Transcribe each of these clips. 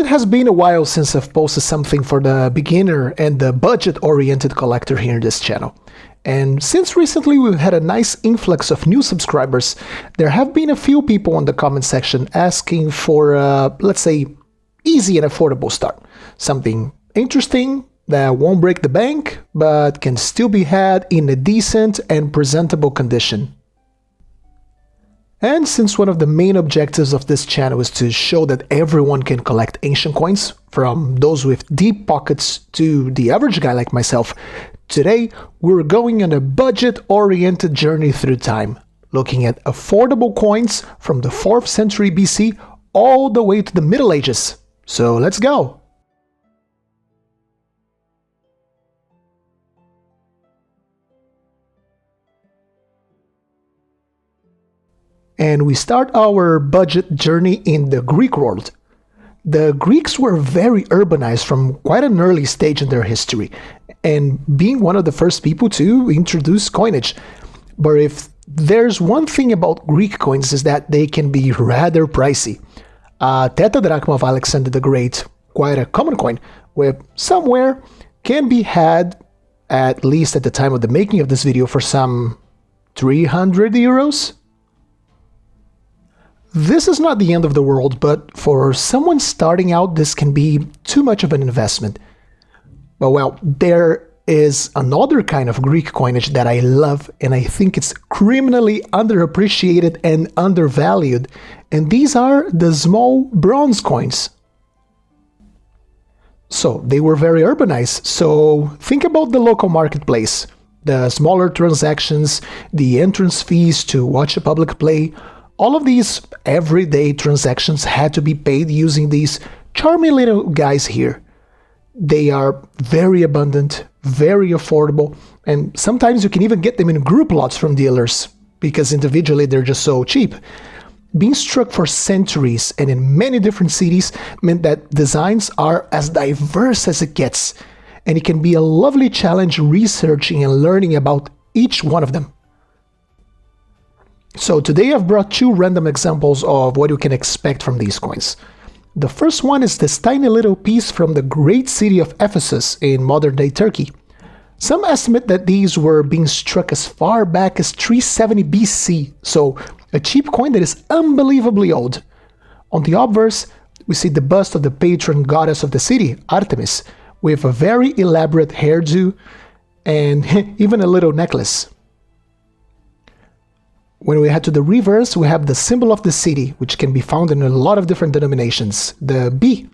It has been a while since I've posted something for the beginner and the budget-oriented collector here in this channel. And since recently we've had a nice influx of new subscribers, there have been a few people on the comment section asking for let's say, easy and affordable start. Something interesting that won't break the bank, but can still be had in a decent and presentable condition. And since one of the main objectives of this channel is to show that everyone can collect ancient coins, from those with deep pockets to the average guy like myself, today we're going on a budget-oriented journey through time, looking at affordable coins from the 4th century BC all the way to the Middle Ages. So let's go! And we start our budget journey in the Greek world. The Greeks were very urbanized from quite an early stage in their history, and being one of the first people to introduce coinage. But if there's one thing about Greek coins is that they can be rather pricey. A tetradrachma of Alexander the Great, quite a common coin, with somewhere can be had, at least at the time of the making of this video, for some 300 euros. This is not the end of the world, but for someone starting out, this can be too much of an investment. But well, there is another kind of Greek coinage that I love, and I think it's criminally underappreciated and undervalued, and these are the small bronze coins. So they were very urbanized, so think about the local marketplace, the smaller transactions, the entrance fees to watch a public play. All of these everyday transactions had to be paid using these charming little guys here. They are very abundant, very affordable, and sometimes you can even get them in group lots from dealers, because individually they're just so cheap. Being struck for centuries and in many different cities meant that designs are as diverse as it gets, and it can be a lovely challenge researching and learning about each one of them. So today I've brought two random examples of what you can expect from these coins. The first one is this tiny little piece from the great city of Ephesus in modern-day Turkey. Some estimate that these were being struck as far back as 370 BC, so a cheap coin that is unbelievably old. On the obverse, we see the bust of the patron goddess of the city, Artemis, with a very elaborate hairdo and even a little necklace. When we head to the reverse, we have the symbol of the city, which can be found in a lot of different denominations, the B.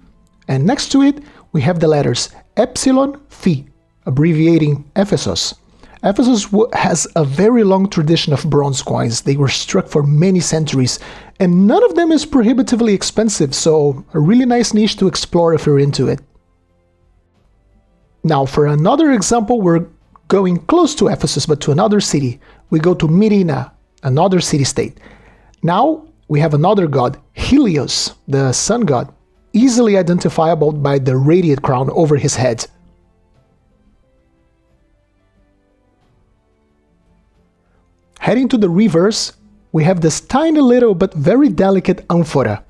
And next to it, we have the letters Epsilon Phi, abbreviating Ephesus. Ephesus has a very long tradition of bronze coins. They were struck for many centuries, and none of them is prohibitively expensive, so a really nice niche to explore if you're into it. Now, for another example, we're going close to Ephesus, but to another city. We go to Myrina, another city-state. Now we have another god, Helios, the sun god, easily identifiable by the radiant crown over his head. Heading to the reverse, we have this tiny little but very delicate amphora.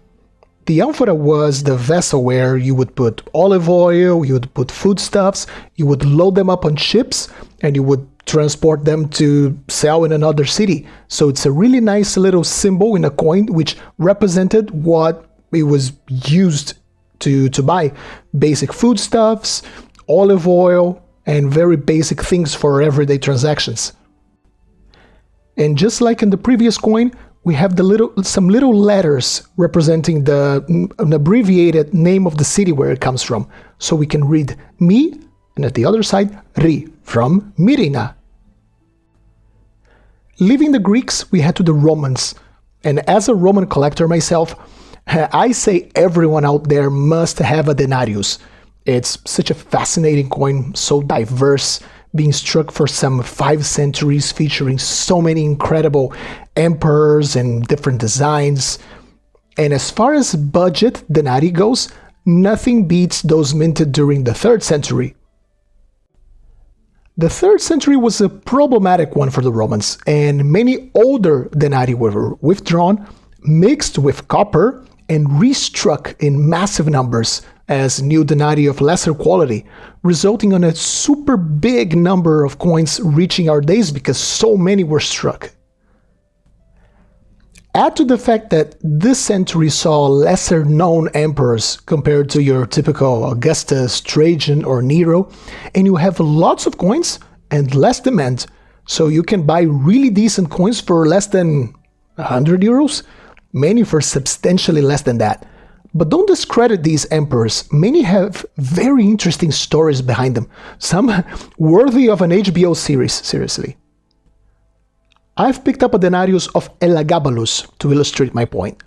The amphora was the vessel where you would put olive oil, you would put foodstuffs, you would load them up on ships, and you would transport them to sell in another city. So it's a really nice little symbol in a coin which represented what it was used to buy. Basic foodstuffs, olive oil, and very basic things for everyday transactions. And just like in the previous coin, we have some little letters representing an abbreviated name of the city where it comes from. So we can read Mi, and at the other side, Ri, from Myrina. Leaving the Greeks, we head to the Romans. And as a Roman collector myself, I say everyone out there must have a denarius. It's such a fascinating coin, so diverse, being struck for some 5 centuries, featuring so many incredible emperors and different designs. And as far as budget denarii goes, nothing beats those minted during the 3rd century. The 3rd century was a problematic one for the Romans, and many older denarii were withdrawn, mixed with copper, and restruck in massive numbers as new denarii of lesser quality, resulting in a super big number of coins reaching our days because so many were struck. Add to the fact that this century saw lesser known emperors compared to your typical Augustus, Trajan, or Nero, and you have lots of coins and less demand, so you can buy really decent coins for less than 100 euros, many for substantially less than that. But don't discredit these emperors, many have very interesting stories behind them, some worthy of an HBO series, seriously. I've picked up a denarius of ELAGABALUS to illustrate my point.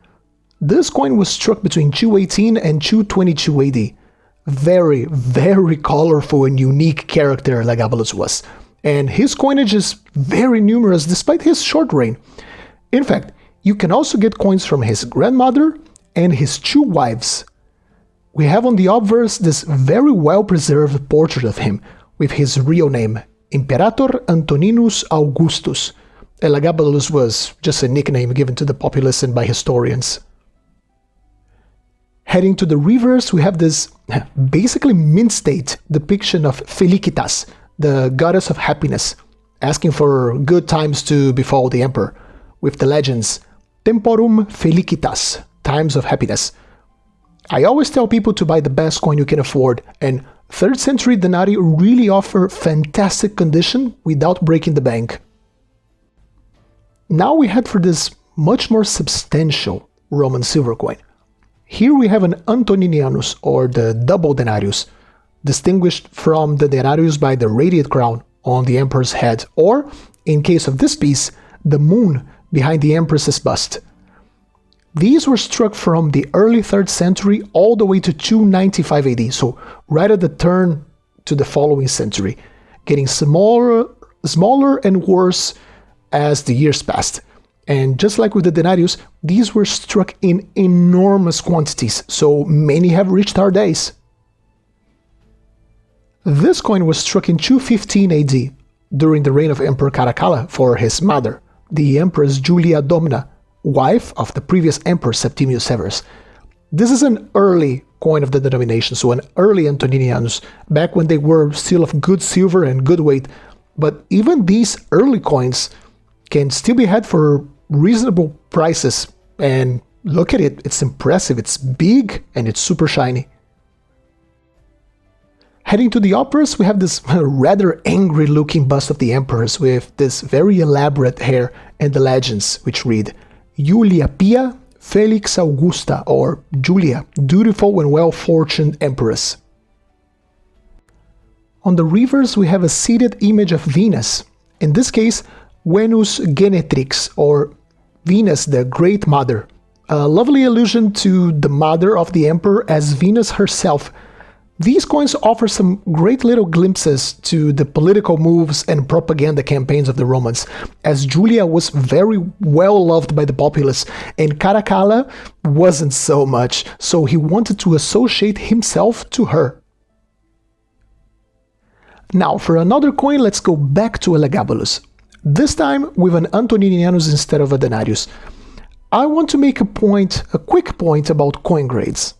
This coin was struck between 218 and 222 AD. Very, very colorful and unique character Elagabalus was, and his coinage is very numerous despite his short reign. In fact, you can also get coins from his grandmother and his 2 wives. We have on the obverse this very well preserved portrait of him, with his real name, Imperator Antoninus Augustus. Elagabalus was just a nickname given to the populace and by historians. Heading to the reverse, we have this basically mint-state depiction of Felicitas, the goddess of happiness, asking for good times to befall the emperor, with the legends, Temporum Felicitas, times of happiness. I always tell people to buy the best coin you can afford, and 3rd century denarii really offer fantastic condition without breaking the bank. Now we head for this much more substantial Roman silver coin. Here we have an Antoninianus, or the double denarius, distinguished from the denarius by the radiate crown on the emperor's head, or, in case of this piece, the moon behind the empress's bust. These were struck from the early 3rd century all the way to 295 AD, so right at the turn to the following century, getting smaller and worse as the years passed. And just like with the denarius, these were struck in enormous quantities, so many have reached our days. This coin was struck in 215 AD, during the reign of Emperor Caracalla for his mother, the Empress Julia Domna, wife of the previous Emperor Septimius Severus. This is an early coin of the denomination, so an early Antoninianus, back when they were still of good silver and good weight. But even these early coins can still be had for reasonable prices, and look at it, it's impressive, it's big and it's super shiny. Heading to the obverse, we have this rather angry looking bust of the emperors with this very elaborate hair and the legends which read Julia Pia Felix Augusta, or Julia, dutiful and well-fortuned empress. On the reverse we have a seated image of Venus, in this case Venus Genetrix, or Venus the Great Mother, a lovely allusion to the mother of the emperor as Venus herself. These coins offer some great little glimpses to the political moves and propaganda campaigns of the Romans, as Julia was very well loved by the populace and Caracalla wasn't so much, so he wanted to associate himself to her. Now for another coin, let's go back to Elagabalus. This time with an Antoninianus instead of a denarius. I want to make a quick point about coin grades.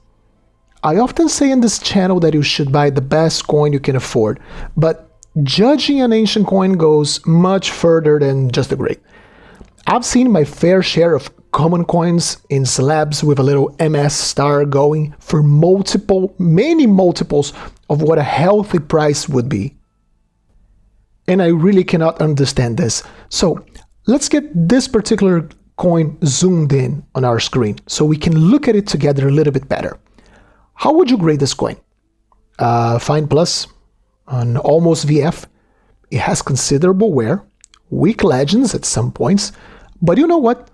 I often say in this channel that you should buy the best coin you can afford, but judging an ancient coin goes much further than just the grade. I've seen my fair share of common coins in slabs with a little MS star going for many multiples of what a healthy price would be. And I really cannot understand this. So let's get this particular coin zoomed in on our screen so we can look at it together a little bit better. How would you grade this coin? Fine plus, an almost VF. It has considerable wear, weak legends at some points, but you know what?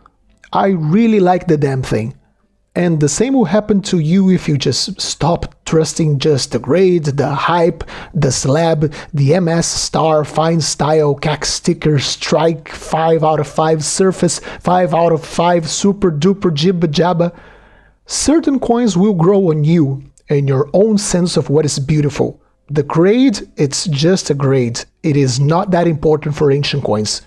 I really like the damn thing. And the same will happen to you if you just stop trusting just the grade, the hype, the slab, the MS star, fine style, CAC sticker, strike, 5 out of 5 surface, 5 out of 5 super duper jibba jabba. Certain coins will grow on you and your own sense of what is beautiful. The grade, it's just a grade. It is not that important for ancient coins.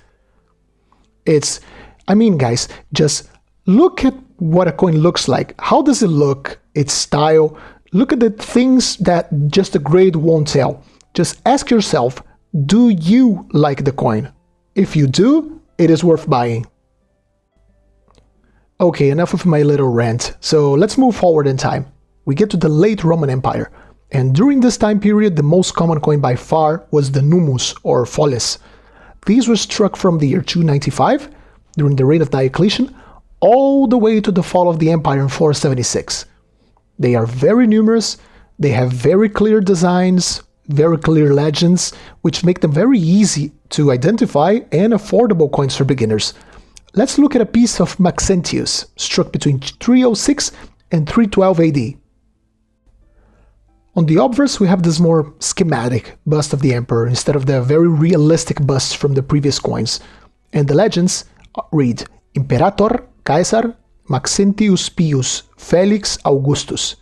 Guys, just look at what a coin looks like. How does it look? Its style. Look at the things that just a grade won't tell. Just ask yourself, do you like the coin? If you do, it is worth buying. Okay, enough of my little rant. So let's move forward in time. We get to the late Roman Empire. And during this time period, the most common coin by far was the numus, or follis. These were struck from the year 295, during the reign of Diocletian, all the way to the fall of the empire in 476. They are very numerous, they have very clear designs, very clear legends, which make them very easy to identify and affordable coins for beginners. Let's look at a piece of Maxentius, struck between 306 and 312 AD. On the obverse, we have this more schematic bust of the emperor instead of the very realistic busts from the previous coins. And the legends read Imperator Caesar Maxentius Pius Felix Augustus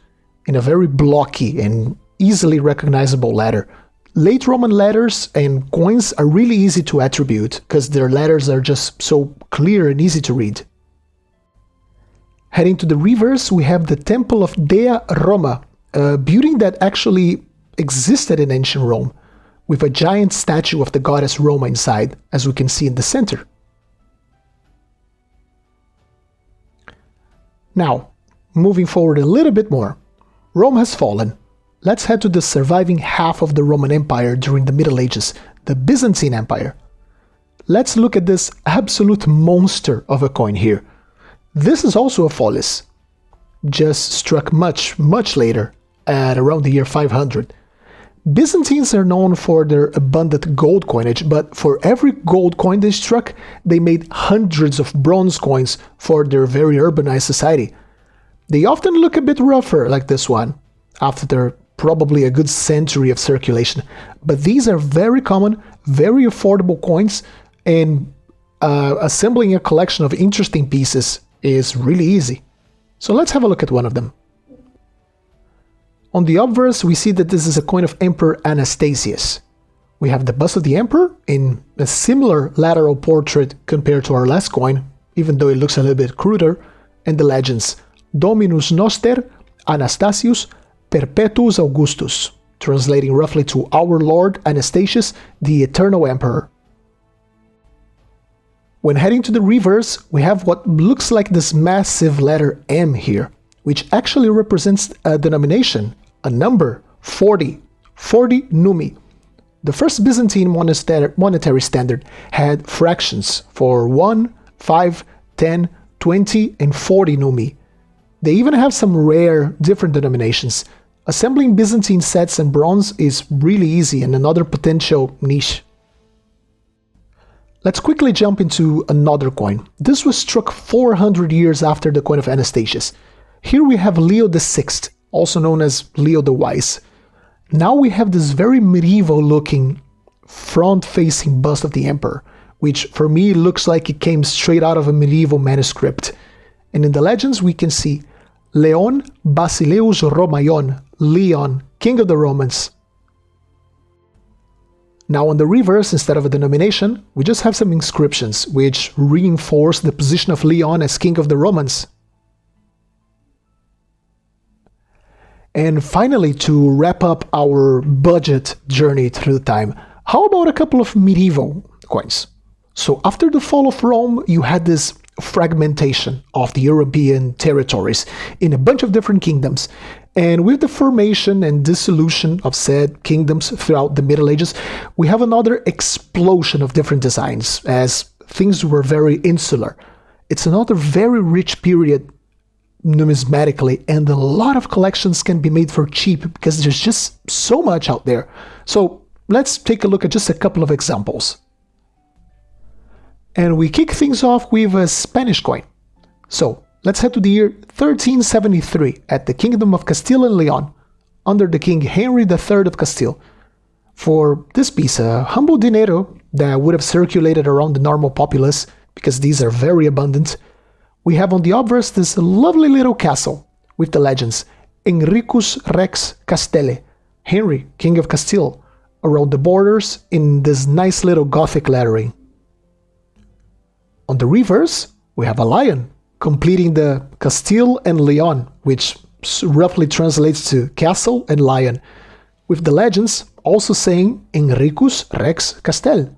in a very blocky and easily recognizable letter. Late Roman letters and coins are really easy to attribute because their letters are just so clear and easy to read. Heading to the reverse, we have the Temple of Dea Roma, a building that actually existed in ancient Rome, with a giant statue of the goddess Roma inside, as we can see in the center. Now, moving forward a little bit more, Rome has fallen. Let's head to the surviving half of the Roman Empire during the Middle Ages, the Byzantine Empire. Let's look at this absolute monster of a coin here. This is also a follis, just struck much later, at around the year 500. Byzantines are known for their abundant gold coinage, but for every gold coin they struck, they made hundreds of bronze coins for their very urbanized society. They often look a bit rougher, like this one, after probably a good century of circulation. But these are very common, very affordable coins, and assembling a collection of interesting pieces is really easy. So let's have a look at one of them. On the obverse, we see that this is a coin of Emperor Anastasius. We have the bust of the emperor in a similar lateral portrait compared to our last coin, even though it looks a little bit cruder, and the legends Dominus Noster Anastasius Perpetuus Augustus, translating roughly to Our Lord Anastasius, the Eternal Emperor. When heading to the reverse, we have what looks like this massive letter M here, which actually represents a denomination, a number, 40 numi. The first Byzantine monetary standard had fractions for 1, 5, 10, 20, and 40 numi. They even have some rare different denominations. Assembling Byzantine sets in bronze is really easy and another potential niche. Let's quickly jump into another coin. This was struck 400 years after the coin of Anastasius. Here we have Leo VI, also known as Leo the Wise. Now we have this very medieval looking front-facing bust of the emperor, which for me looks like it came straight out of a medieval manuscript. And in the legends we can see Leon Basileus Romaion, Leon, king of the Romans. Now on the reverse, instead of a denomination, we just have some inscriptions which reinforce the position of Leon as king of the Romans. And finally, to wrap up our budget journey through time, how about a couple of medieval coins? So after the fall of Rome, you had this fragmentation of the European territories in a bunch of different kingdoms. And with the formation and dissolution of said kingdoms throughout the Middle Ages, we have another explosion of different designs as things were very insular. It's another very rich period numismatically, and a lot of collections can be made for cheap because there's just so much out there. So let's take a look at just a couple of examples. And we kick things off with a Spanish coin. So let's head to the year 1373 at the Kingdom of Castile and Leon, under the King Henry III of Castile. For this piece, a humble dinero that would have circulated around the normal populace, because these are very abundant, we have on the obverse this lovely little castle with the legends Enricus Rex Castelle, Henry, King of Castile, around the borders in this nice little Gothic lettering. On the reverse, we have a lion, completing the Castile and Leon, which roughly translates to castle and lion, with the legends also saying Enricus Rex Castel.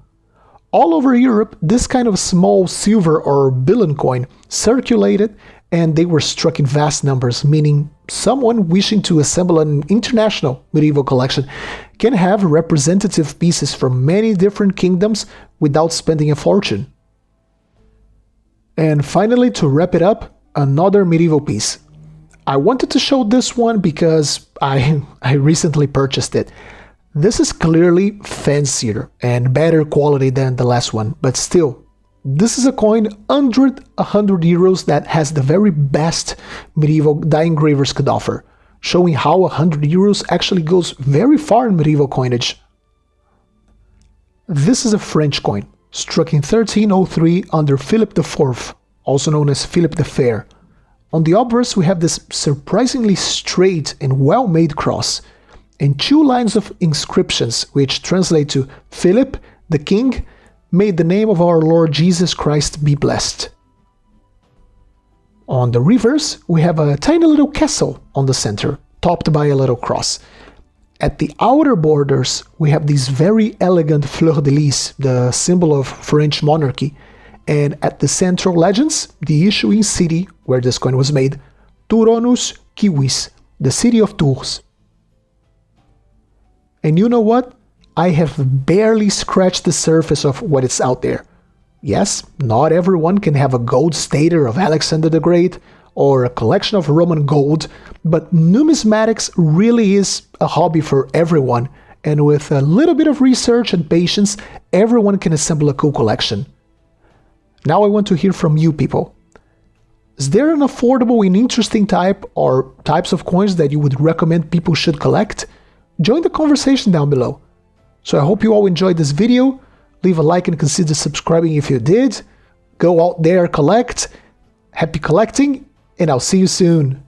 All over Europe, this kind of small silver or billion coin circulated, and they were struck in vast numbers, meaning someone wishing to assemble an international medieval collection can have representative pieces from many different kingdoms without spending a fortune. And finally, to wrap it up, another medieval piece. I wanted to show this one because I recently purchased it. This is clearly fancier and better quality than the last one, but still, this is a coin under 100 euros that has the very best medieval die engravers could offer, showing how 100 euros actually goes very far in medieval coinage. This is a French coin, struck in 1303 under Philip IV, also known as Philip the Fair. On the obverse we have this surprisingly straight and well-made cross, and two lines of inscriptions which translate to Philip, the King, may the name of our Lord Jesus Christ be blessed. On the reverse, we have a tiny little castle on the center, topped by a little cross. At the outer borders, we have these very elegant fleur-de-lis, the symbol of French monarchy, and at the central legends, the issuing city where this coin was made, Turonus Kiwis, the city of Tours. And you know what? I have barely scratched the surface of what is out there. Yes, not everyone can have a gold stater of Alexander the Great or a collection of Roman gold, but numismatics really is a hobby for everyone, and with a little bit of research and patience, everyone can assemble a cool collection. Now I want to hear from you people. Is there an affordable and interesting type or types of coins that you would recommend people should collect? Join the conversation down below. So I hope you all enjoyed this video. Leave a like and consider subscribing if you did. Go out there, collect. Happy collecting, and I'll see you soon.